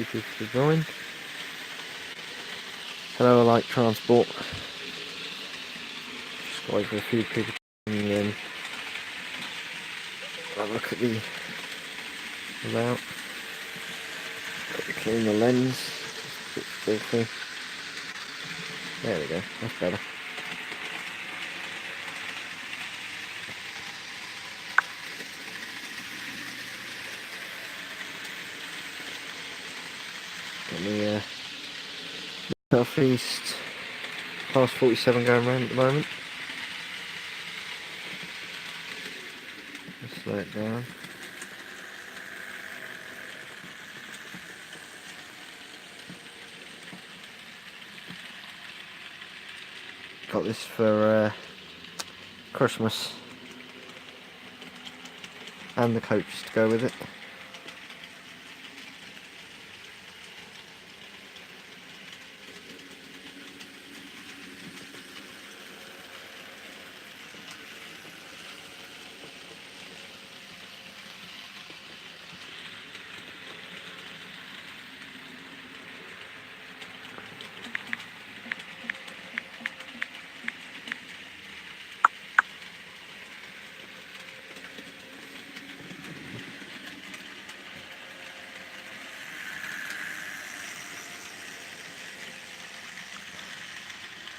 few people to join. Hello, Light Transport. Just wait for a few people coming in. Have a look at the layout. Got to clean the lens. It's a bit filthy. There we go. That's better. Got the South East Class 47 going around at the moment. Let's slow it down. Got this for Christmas, and the coach to go with it.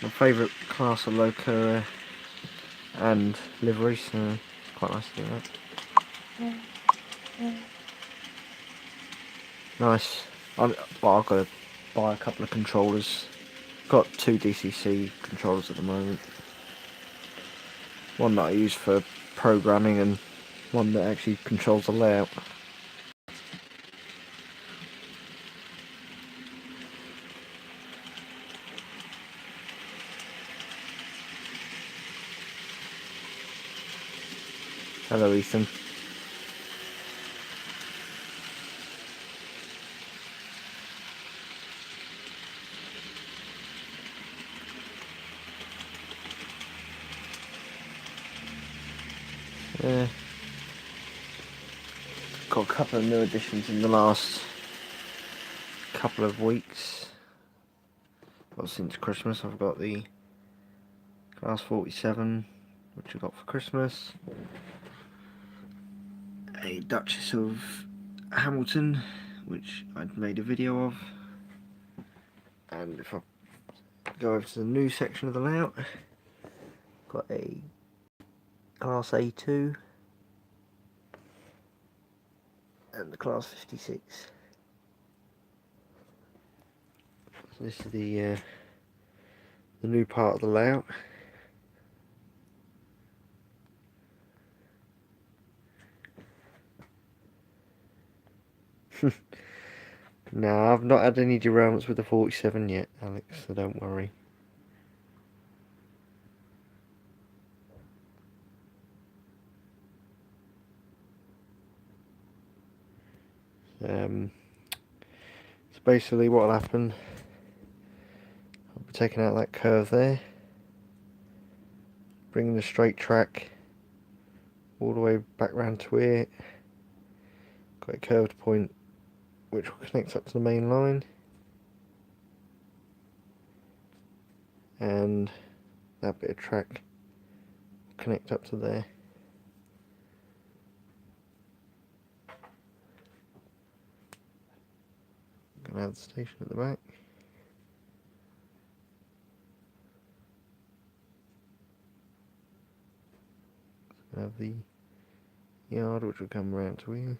My favourite class of loco and livery, so it's quite nice to do that. Nice. I've got to buy a couple of controllers. Got 2 DCC controllers at the moment. One that I use for programming and one that actually controls the layout. Hello, Ethan. Yeah. Got a couple of new additions in the last couple of weeks. Well, since Christmas, I've got the Class 47, which I got for Christmas. A Duchess of Hamilton, which I'd made a video of. And if I go over to the new section of the layout, got a Class A2 and the Class 56. So this is the new part of the layout. No, I've not had any derailments with the 47 yet, Alex, so don't worry. So basically what will happen, I'll be taking out that curve there, bringing the straight track all the way back round to here, got a curved point which will connect up to the main line, and that bit of track will connect up to there. Gonna have the station at the back. Gonna have the yard which will come around to here.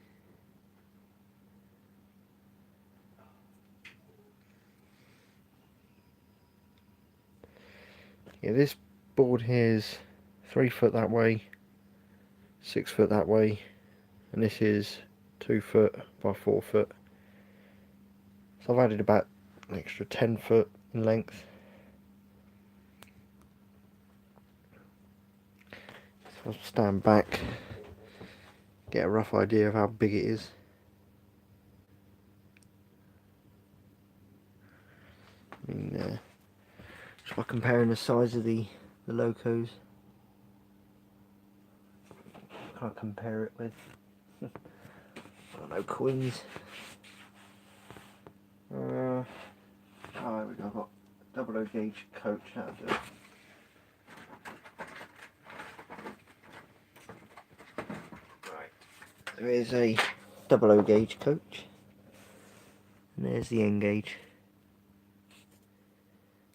Yeah, this board here is 3 foot that way, 6 foot that way, and this is 2 foot by 4 foot. So I've added about an extra 10 foot in length. So I'll stand back, get a rough idea of how big it is. I mean, just by comparing the size of the locos, can't compare it with. I don't know, coins. we go, I've got double O gauge coach, that'll do it. Right, there is a double O gauge coach, and there's the N gauge.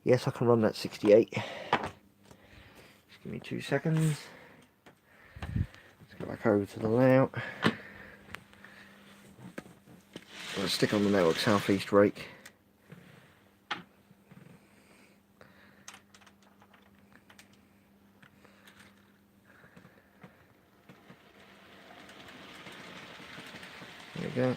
Yes, I can run that 68. Just give me 2 seconds. Let's go back over to the layout. I'll stick on the network southeast rake. There we go.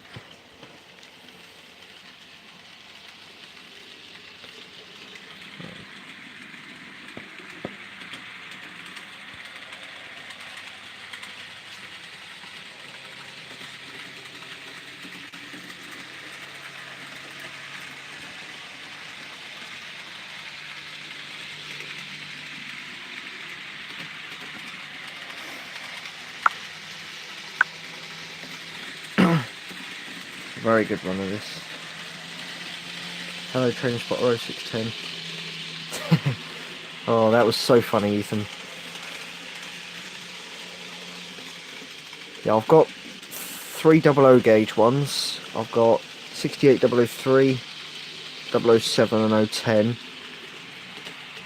Very good run of this. Hello Training Spotter 0610. Oh, that was so funny, Ethan. Yeah, I've got 3 00 gauge ones. I've got 68 003, 007 and 010.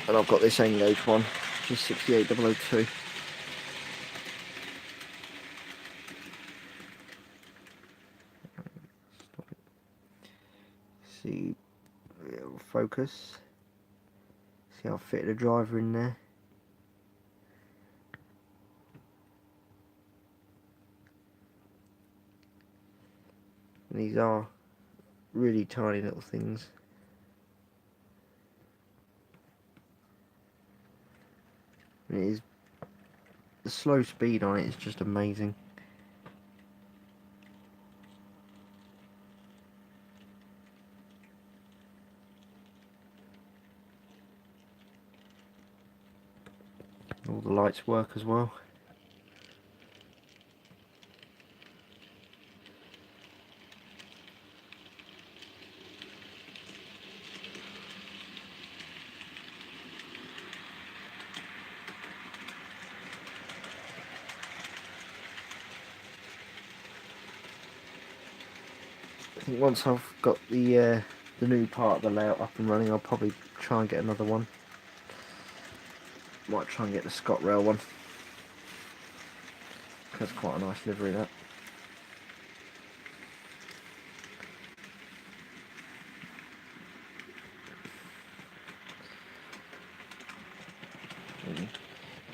And I've got this N gauge one, which is 68 002. See, it'll focus. See how I fitted a driver in there. And these are really tiny little things. And it is, the slow speed on it is just amazing. All the lights work as well. I think once I've got the new part of the layout up and running, I'll probably try and get another one. Might try and get the ScotRail one. That's quite a nice livery, that.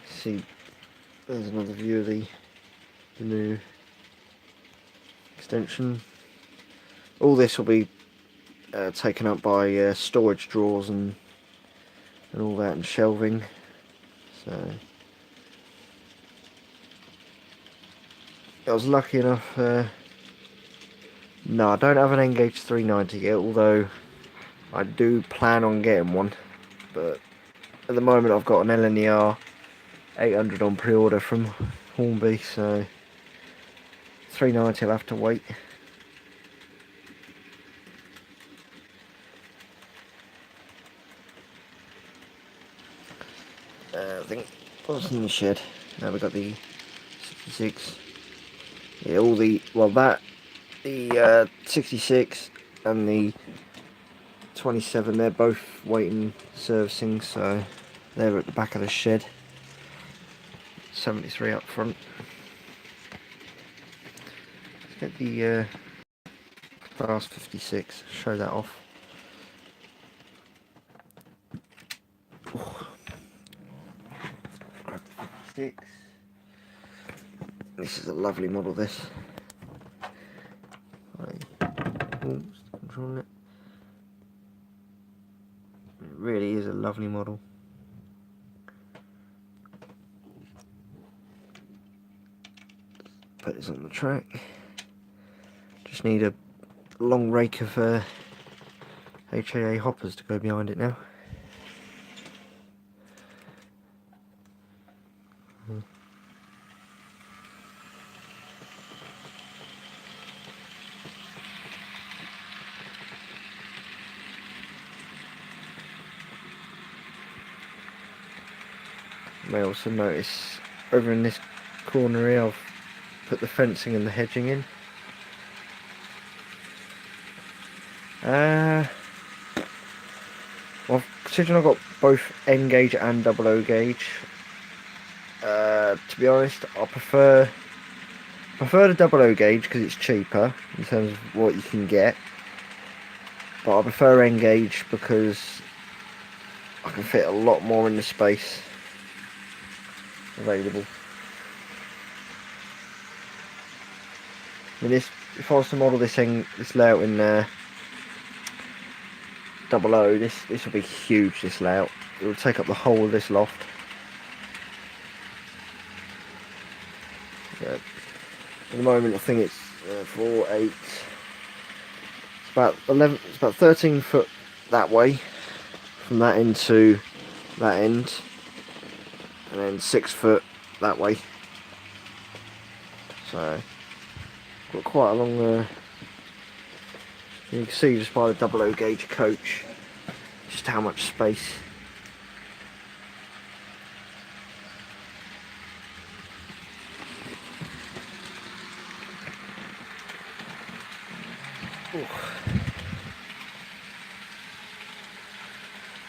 See, there's another view of the new extension. All this will be taken up by storage drawers and all that, and shelving. So I was lucky enough. No, I don't have an N-Gauge 390 yet, although I do plan on getting one. But at the moment, I've got an LNER 800 on pre-order from Hornby, so 390 will have to wait. I think what's in the shed? Now we've got the 66. Yeah, all the the 66 and the 27. They're both waiting servicing, so they're at the back of the shed. 73 up front. Let's get the Class 56. Show that off. This is a lovely model, this. Controlling it. It really is a lovely model. Put this on the track. Just need a long rake of HAA hoppers to go behind it now. may also notice over in this corner here I've put the fencing and the hedging in. Well, considering I've got both N gauge and 00 gauge, to be honest, I prefer the 00 gauge because it's cheaper in terms of what you can get. But I prefer N gauge because I can fit a lot more in the space available. I mean, if I was to model this layout in 00, this will be huge. This layout, it will take up the whole of this loft. At the moment, I think it's 4, 8. It's about 11. It's about 13 foot that way, from that end to that end, and then 6 foot that way. So got quite a long. You can see just by the 00 gauge coach just how much space.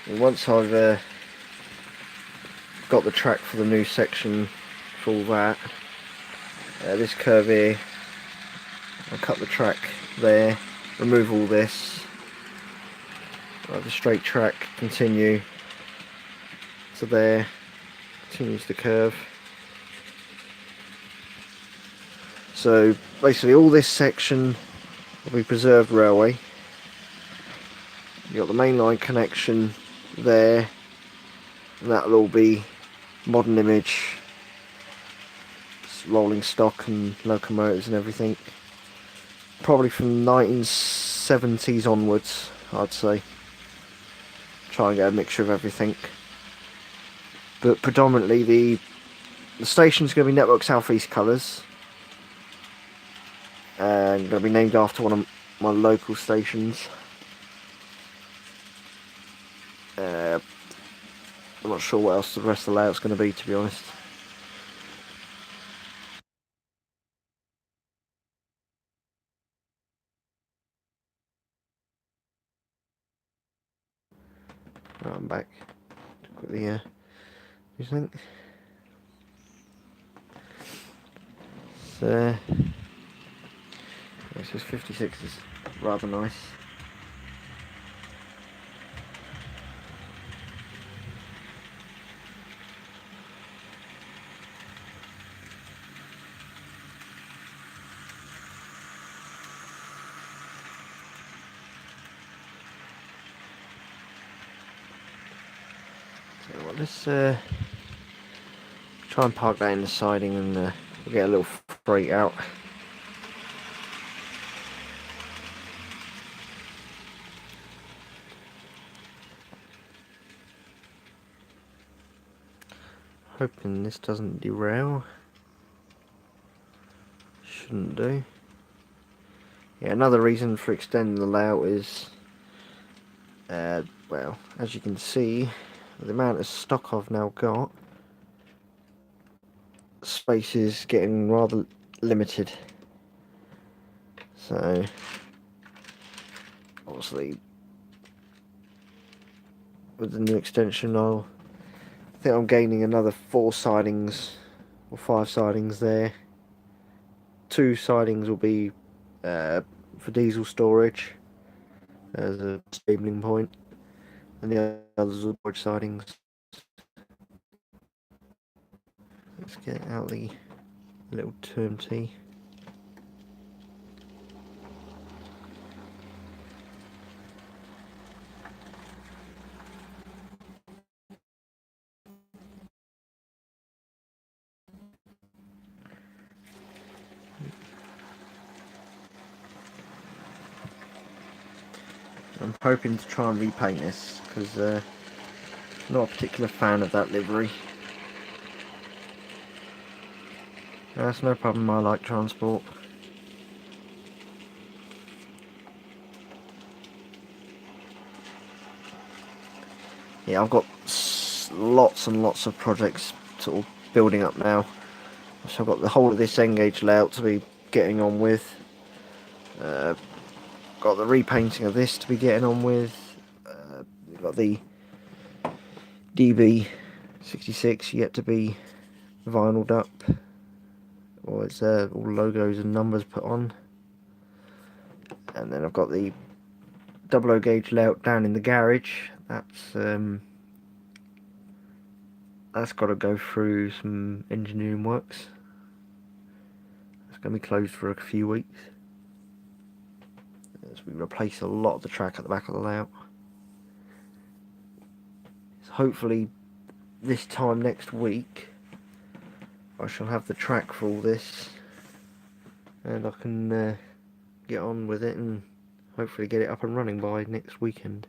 And once I've got the track for the new section for all that, this curve here, I'll cut the track there, remove all this, the straight track, continue to there, continues the curve. So basically all this section will be preserved railway. You've got the main line connection there, and that'll all be modern image, rolling stock and locomotives and everything. Probably from 1970s onwards, I'd say. Try and get a mixture of everything. But predominantly the station's going to be Network South East colours. And going to be named after one of my local stations. I'm not sure what else the rest of the layout's going to be, to be honest. Right, I'm back. Quickly, what do you think? So, this is 56 is rather nice. So, well, let's try and park that in the siding and we'll get a little freight out. Hoping this doesn't derail. Shouldn't do. Yeah, another reason for extending the layout is, well, as you can see, the amount of stock I've now got, space is getting rather limited. So, obviously, with the new extension, I think I'm gaining another 4 sidings or 5 sidings there. 2 sidings will be for diesel storage as a stabling point, and the others are storage sidings. Let's get out the little TMT. I'm hoping to try and repaint this because I'm not a particular fan of that livery. That's no problem, I like transport. Yeah, I've got lots and lots of projects sort of building up now. So I've got the whole of this N-Gage layout to be getting on with. Got the repainting of this to be getting on with. Got the DB66 yet to be vinyled up, or it's all logos and numbers put on. And then I've got the 00 gauge layout down in the garage. That's got to go through some engineering works. It's going to be closed for a few weeks. So we replace a lot of the track at the back of the layout. So hopefully this time next week I shall have the track for all this, and I can get on with it and hopefully get it up and running by next weekend.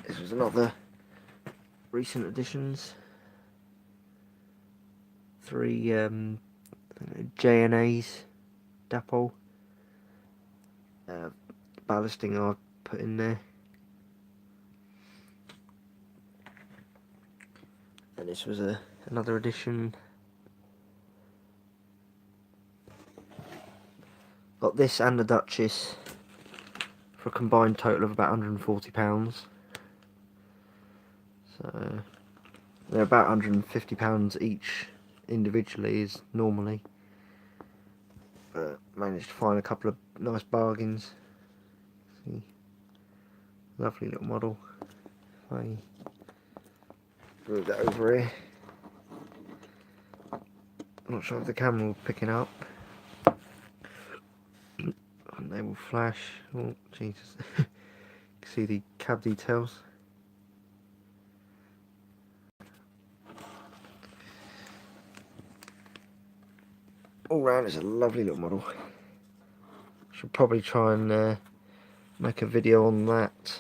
This was another recent additions. 3 J&A's Dapol ballasting I've put in there. And this was another addition. Got this and the Duchess for a combined total of about £140. So they're about £150 each individually is normally, but managed to find a couple of nice bargains. See, lovely little model. If I move that over here, I'm not sure if the camera will pick it up. And they will flash. Oh Jesus! You can see the cab details. All round, it's a lovely little model. Should probably try and make a video on that.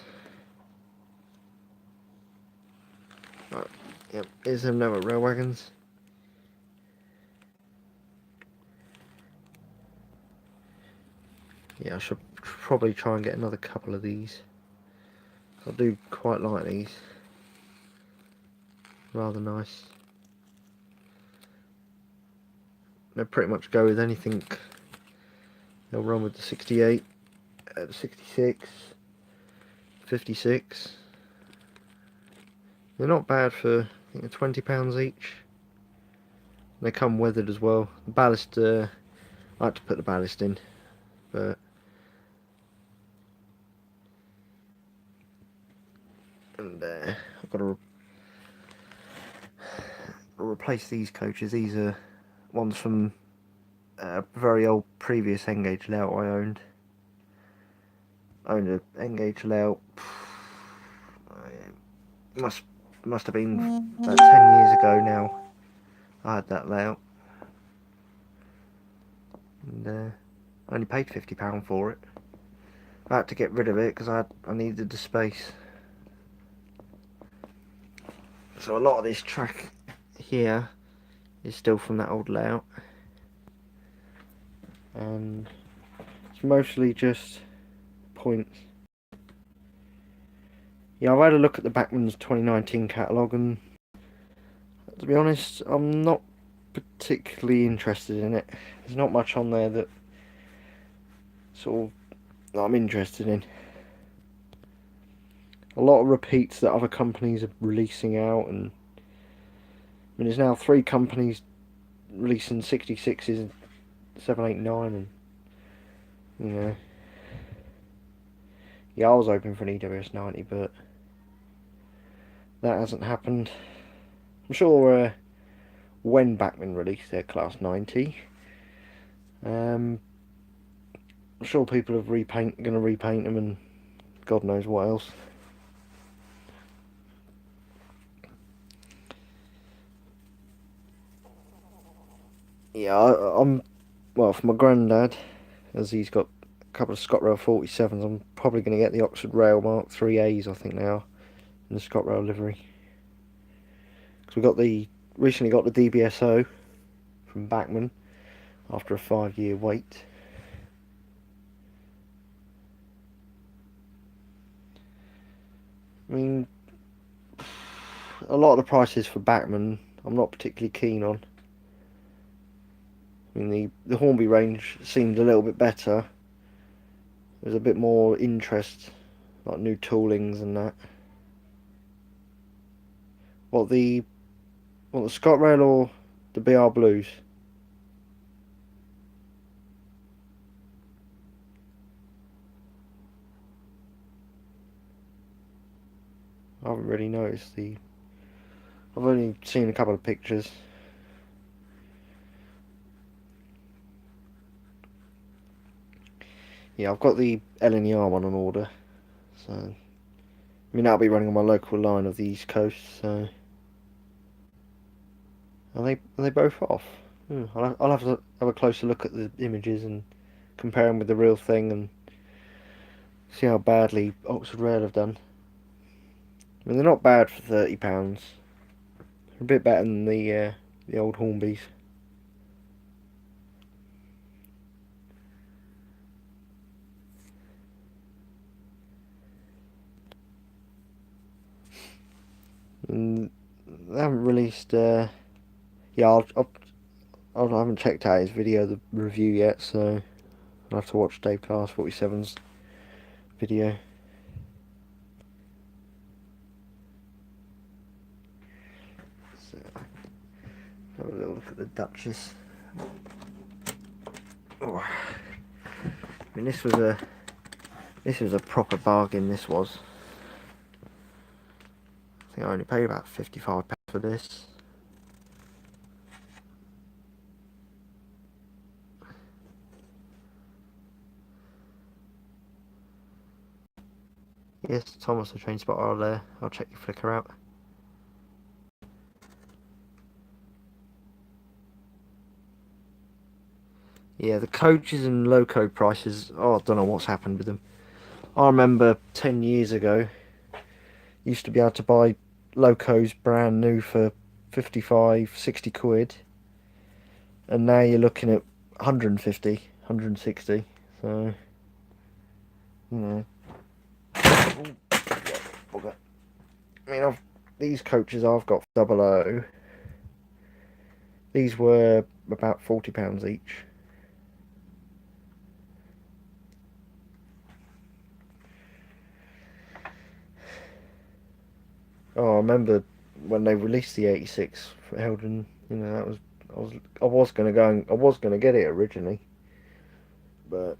Right, yep, here's them now at rail wagons. Yeah, I should probably try and get another couple of these. I do quite like these. Rather nice. They'll pretty much go with anything. They'll run with the 68, the 66, 56. They're not bad for, I think, £20 each. They come weathered as well. The ballast, I like to put the ballast in, but I've got to replace these coaches. These are ones from a very old previous N-Gage layout I owned. An N-Gage layout. Must have been about 10 years ago now. I had that layout, and I only paid £50 for it. I had to get rid of it because I needed the space. So a lot of this track here is still from that old layout, and it's mostly just points. Yeah, I've had a look at the Bachmann's 2019 catalogue, and to be honest, I'm not particularly interested in it. There's not much on there that I'm interested in. A lot of repeats that other companies are releasing out, and I mean, there's now 3 companies releasing 66s, 789, and you know, yeah, I was hoping for an EWS 90, but that hasn't happened. I'm sure when Bachmann release their Class 90, I'm sure people are going to repaint them, and God knows what else. Yeah, I'm well, for my granddad, as he's got a couple of ScotRail 47s, I'm probably going to get the Oxford Rail Mark 3As, I think they are, in the ScotRail livery. Because we recently got the DBSO from Bachmann after a 5-year wait. I mean, a lot of the prices for Bachmann I'm not particularly keen on. I mean, the Hornby range seemed a little bit better. There's a bit more interest, like new toolings and that. What the ScotRail or the BR Blues? I haven't really noticed the. I've only seen a couple of pictures. Yeah, I've got the LNER one on order, so I mean that'll be running on my local line of the East Coast. So are they both off? I'll have to have a closer look at the images and compare them with the real thing and see how badly Oxford Rail have done. I mean they're not bad for £30. They're a bit better than the old Hornbys. And they haven't released. Yeah, I haven't checked out his video, the review yet, so I'll have to watch Dave Class 47's video. So, have a little look at the Duchess. Oh. I mean, this was a proper bargain. This was. I think I only paid about £55 for this. Yes, Thomas the Train Spotter. I'll check your Flickr out. Yeah, the coaches and loco prices. Oh, I don't know what's happened with them. I remember 10 years ago, used to be able to buy locos brand new for 55, 60 quid, and now you're looking at 150, 160. So, you know. I mean, these coaches I've got for 00, these were about £40 each. Oh, I remember when they released the 86 for Eldon. You know, that was I was gonna get it originally, but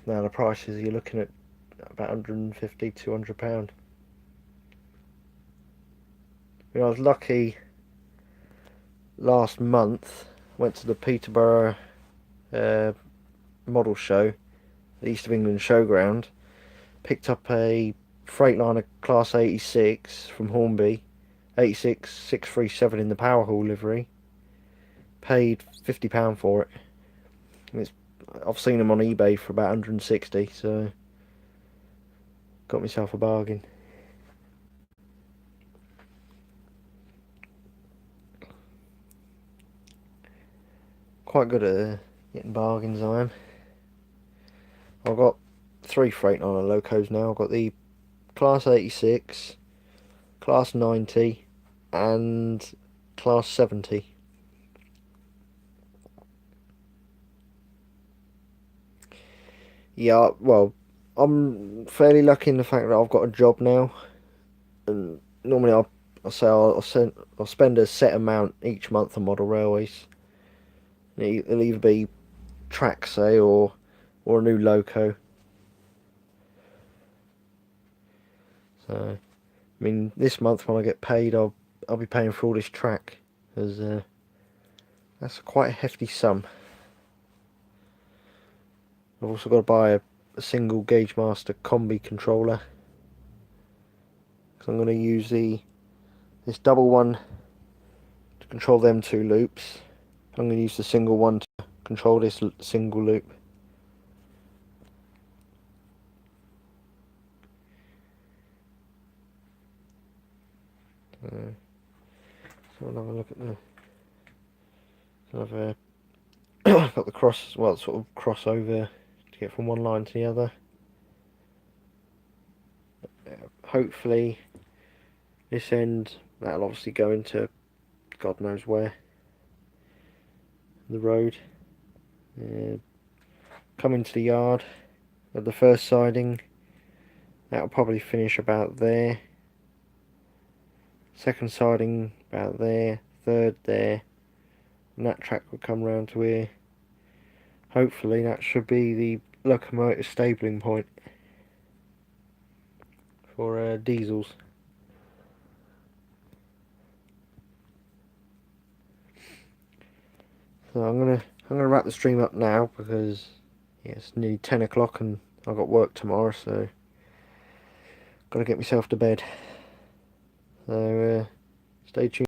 now the prices you're looking at about 150, £200. I mean, I was lucky. Last month, went to the Peterborough model show, the East of England Showground. Picked up a Freightliner Class 86 from Hornby, 86 637 in the Powerhall livery. Paid £50 for it. I've seen them on eBay for about 160, so got myself a bargain. Quite good at getting bargains, I am. I've got 3 Freightliner locos now. I've got the Class 86, Class 90 and Class 70. Yeah, well, I'm fairly lucky in the fact that I've got a job now, and normally I'll spend a set amount each month on model railways. It'll either be track, say, or a new loco. So, I mean, this month when I get paid, I'll be paying for all this track, as that's quite a hefty sum. I've also got to buy a single Gagemaster combi controller, because I'm going to use this double one to control them 2 loops. I'm going to use the single one to control this single loop. So I'll have a look at got the sort of crossover to get from one line to the other. Hopefully This end, that'll obviously go into God knows where. The road. Come into the yard at the first siding. That'll probably finish about there. Second siding about there. Third there. And that track will come round to here. Hopefully that should be the locomotive stabling point for diesels. So I'm gonna wrap the stream up now because yeah, it's nearly 10 o'clock and I've got work tomorrow, so gotta get myself to bed. So stay tuned.